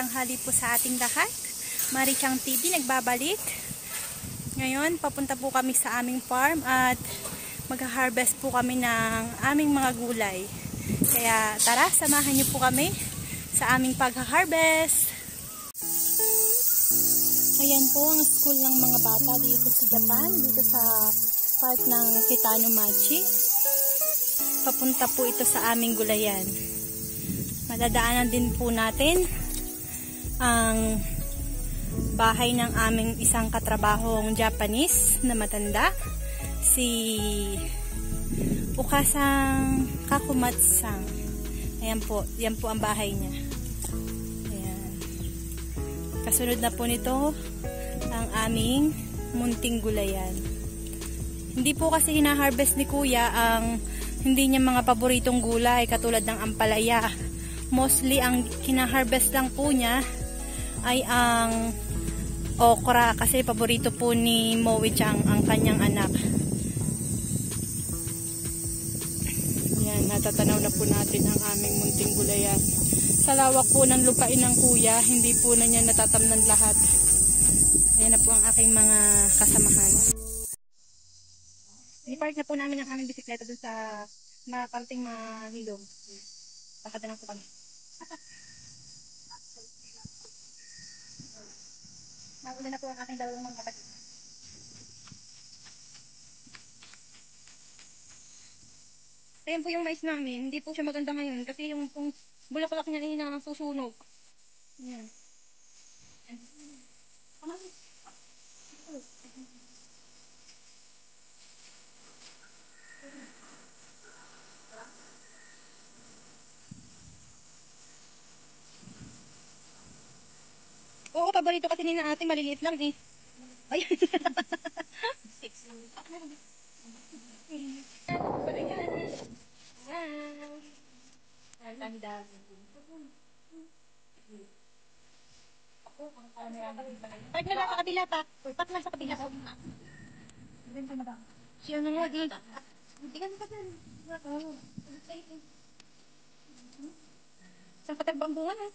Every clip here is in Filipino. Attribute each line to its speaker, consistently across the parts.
Speaker 1: tanghali po sa ating lahat. Marichang TV nagbabalik. Ngayon, papunta po kami sa aming farm at mag-harvest po kami ng aming mga gulay. Kaya tara, samahan niyo po kami sa aming pag-harvest. Ayan po ang school ng mga bata dito sa Japan, dito sa park ng Kitanomachi. Papunta po ito sa aming gulayan. Madadaanan din po natin ang bahay ng aming isang katrabahong Japanese na matanda, si Ukasang Kakumatsang. Ayan po, yan po ang bahay niya. Ayan. Kasunod na po nito ang aming munting gulayan. Hindi po kasi hina-harvest ni Kuya ang hindi niya mga paboritong gulay katulad ng ampalaya. Mostly ang hina-harvest lang po niya ay ang okra kasi paborito po ni Moe-chan ang kanyang anak. Yan, natatanaw na po natin ang aming munting gulayan. Sa lawak po ng lupain ng Kuya, hindi po na niya natatamnan lahat. Ayan na po ang aking mga kasamahan. I-park na po namin ang aming bisikleta dun sa makanting mahilog. Pakada lang po kami. Mauna na po ang aking dalawang mga kapatid. Ayan po yung mais namin. Hindi po siya maganda ngayon kasi yung pong bulaklak niya ay nasusunog. Ayan. Oo, paborito kasi ni na ate, maliliit lang eh. Ayun. Wow. Tanda. Park na lang sa kabila pa. Park na sa kabila pa. Siya na nga din. Hindi ka naman yan. Saan patagpang bunga na?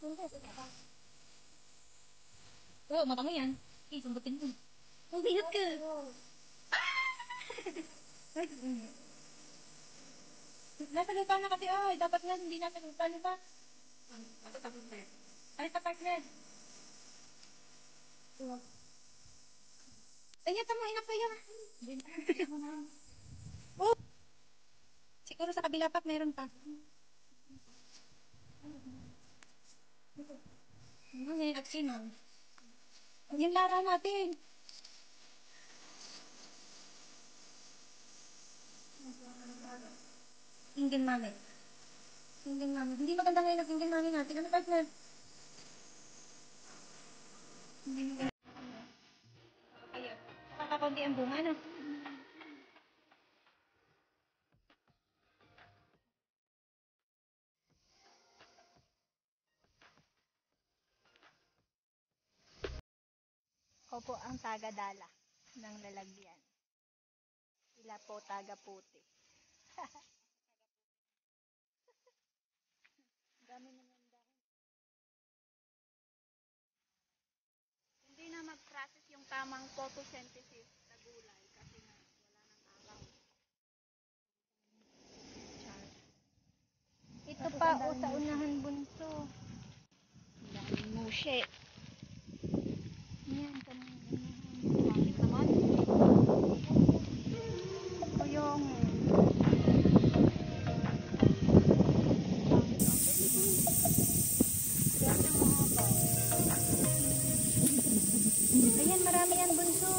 Speaker 1: Oo, matamo yan. Okay, sumbutin mo. Ang binat ka. Nasa lupa na kasi ay. Dapat nga hindi nasa lupa. Ano ba? Ay, sa partner. Ay, yata mo, inak kayo. Oh! Siguro sa kabila pa, meron pa. May action. Yung lara natin. Ingin mami. Ingin mami. Hindi maganda ngayon ang ingin mami natin. Ano partner? Ayun. Nakakakunti ang bunga na. Ako po ang taga-dala ng lalagyan. Sila po taga-puti. Dami naman dahon. Hindi na mag-process yung tamang photosynthesis sa gulay kasi nga wala nang araw. Ito pa o sa unahan bunso. Daming mushe. Yan, kanang unahan. Bakit naman? O yung ayan, marami yan bunso.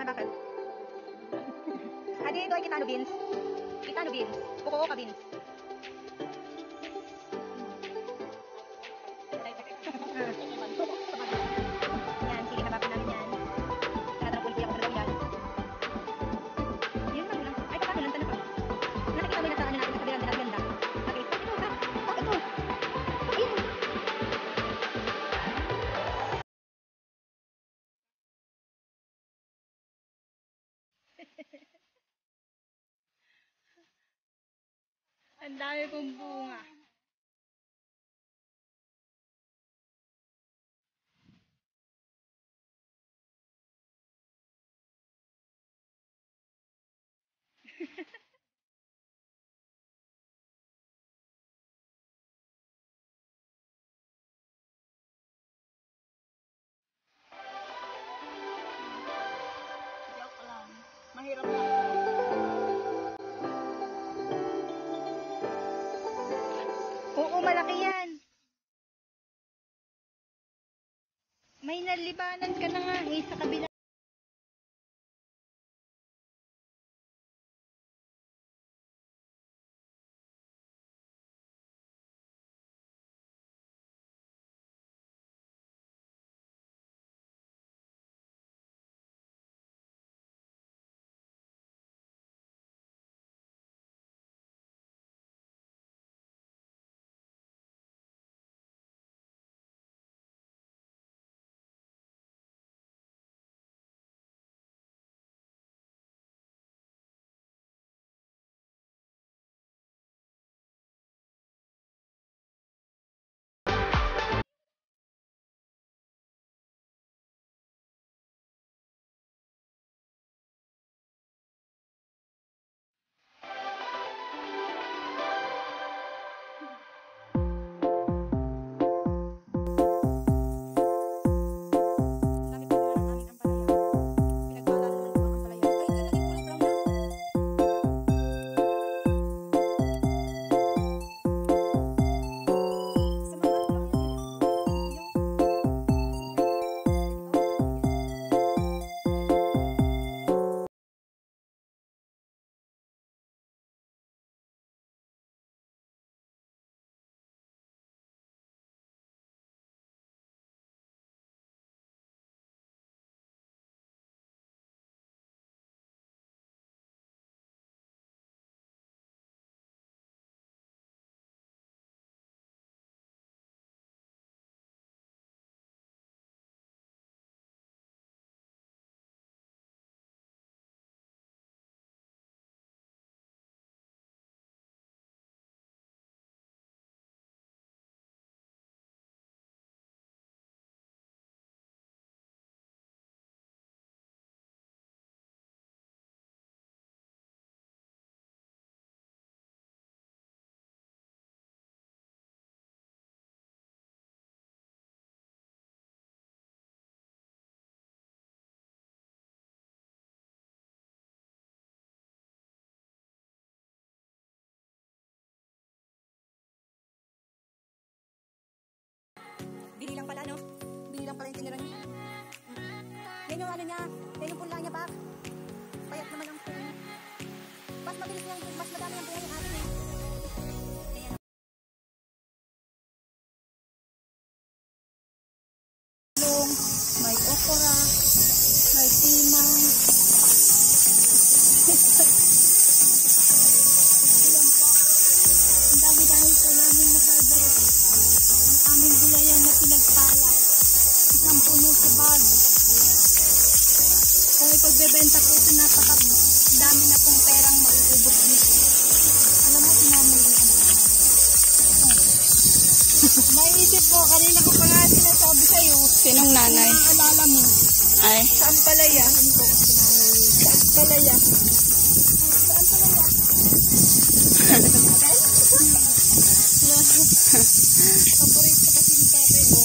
Speaker 1: Bakit? Adi, ito ay Kitano beans. Kitano beans. Fukuoka beans. Ang dami pong bunga.
Speaker 2: Joke lang. Mahirap lang.
Speaker 1: Oo, malaki yan. May nalibanan ka na nga eh, sa kabila.
Speaker 2: Bili lang pala, no? Bili lang pala yung tinira niya. Yan yung ano niya. Yan yung pula niya, pak. Payat naman ang pula. Mas mabilis lang, mas madami ang pula yung atin, eh. May okra, may timang. Ayan po. Ang dami-dami po namin na-harvest. Ang aming gulayan na pinagpala. Isang puno sa bag. Kung ipagbebenta po ito, napaka-dami na pong perang mauubos dito. Alam mo, sinanay yung ano. Naisip po, kanina ko pa nga sinasabi sa'yo.
Speaker 3: Sinong nanay?
Speaker 2: Naaalala mo.
Speaker 3: Ay.
Speaker 2: Saan palaya? Saan palaya? Saan palaya? Paborito kasi ni tatay ko.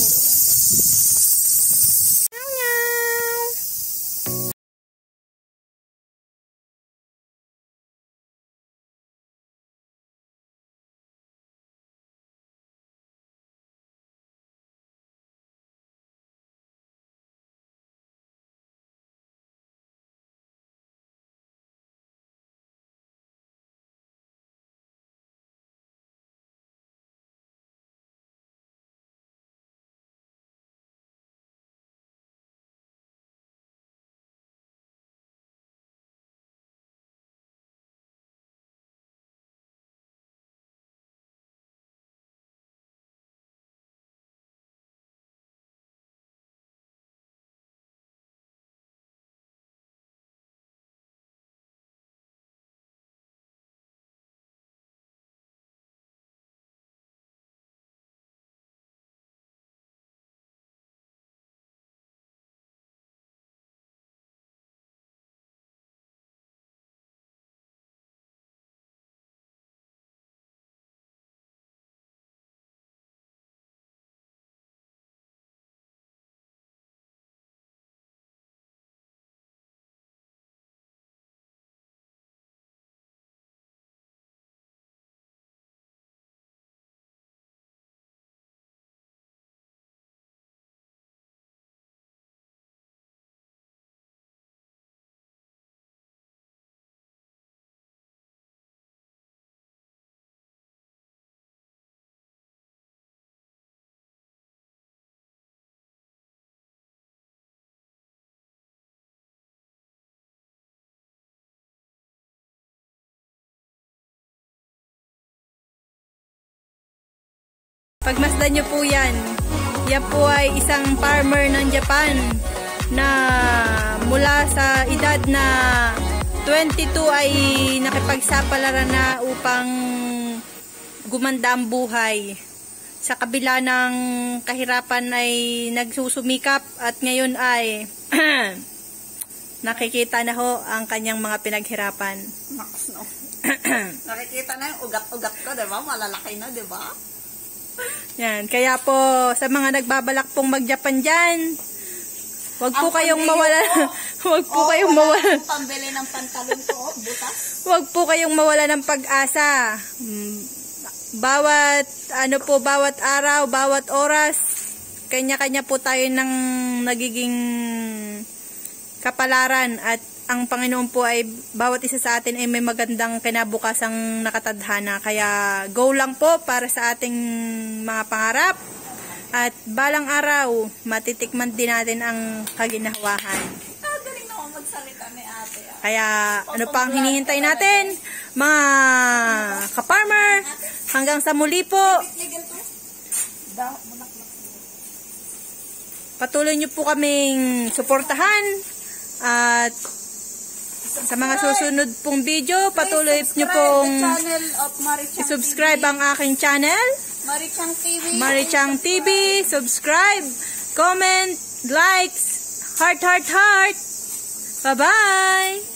Speaker 1: Pagmasdan nyo po yan. Yan po ay isang farmer ng Japan na mula sa edad na 22 ay nakipagsapalaran na upang gumanda ang buhay. Sa kabila ng kahirapan ay nagsusumikap at ngayon ay nakikita na ho ang kanyang mga pinaghirapan.
Speaker 2: Naks, no. Nakikita na yung ugat-ugat ko, diba? Malalaki na, diba?
Speaker 1: Yan. Kaya po, sa mga nagbabalak pong mag-Japan dyan, wag po kayong mawala. Wag po kayong mawala.
Speaker 2: Pambili ng pantalon ko, butas.
Speaker 1: Wag po kayong mawala ng pag-asa. Bawat araw, bawat oras, kanya-kanya po tayo ng nagiging kapalaran at ang Panginoon po ay bawat isa sa atin ay may magandang kinabukasang nakatadhana. Kaya go lang po para sa ating mga pangarap at balang araw matitikman din natin ang kaginhawahan.
Speaker 2: Galing naman magsalita ni ate.
Speaker 1: Kaya ano pa ang hinihintay natin mga ka-farmer, hanggang sa muli po. Patuloy nyo po kaming suportahan at sa mga susunod pong video, patuloy nyo pong i-subscribe ang aking channel,
Speaker 2: Marichang TV.
Speaker 1: Marichang TV. Subscribe, comment, likes, heart. Bye-bye!